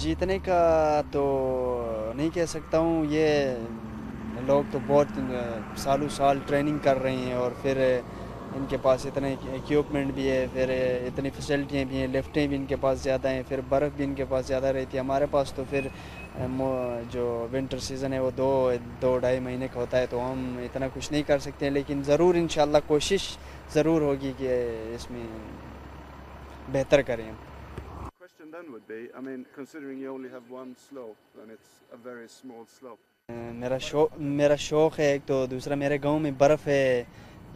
जीतने का तो नहीं कह सकता हूँ। ये लोग तो बहुत सालों साल ट्रेनिंग कर रहे हैं, और फिर इनके पास इतने इक्विपमेंट भी है, फिर इतनी फैसिलिटियाँ भी हैं, लिफ्टें भी इनके पास ज़्यादा हैं, फिर बर्फ़ भी इनके पास ज़्यादा रहती है। हमारे पास तो फिर जो विंटर सीज़न है वो दो दो ढाई महीने का होता है, तो हम इतना कुछ नहीं कर सकते हैं, लेकिन ज़रूर इंशाल्लाह कोशिश ज़रूर होगी कि इसमें बेहतर करें। Question then would be, I mean, considering you only have one slope and it's a very small slope. मेरा शौक़ है एक, तो दूसरा मेरे गांव में बर्फ़ है,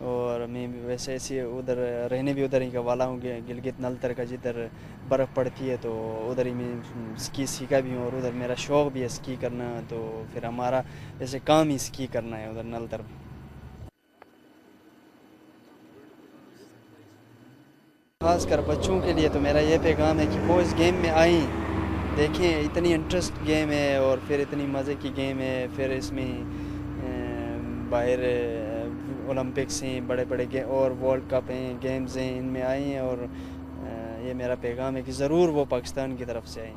और मैं वैसे ऐसे उधर रहने भी उधर ही का वाला हूँ, गिलगित नलतर का, जिधर बर्फ़ पड़ती है तो उधर ही मैं स्की सीखा भी हूँ, और उधर मेरा शौक़ भी है स्की करना। तो फिर हमारा वैसे काम ही स्की करना है उधर नलतर में। खासकर बच्चों के लिए तो मेरा ये पैगाम है कि वो इस गेम में आएँ, देखें, इतनी इंटरेस्ट गेम है, और फिर इतनी मज़े की गेम है। फिर इसमें बाहर ओलंपिक्स हैं, बड़े बड़े गे और वर्ल्ड कप हैं, गेम्स हैं, इनमें आए हैं, और ये मेरा पैगाम है कि ज़रूर वो पाकिस्तान की तरफ से आएँ।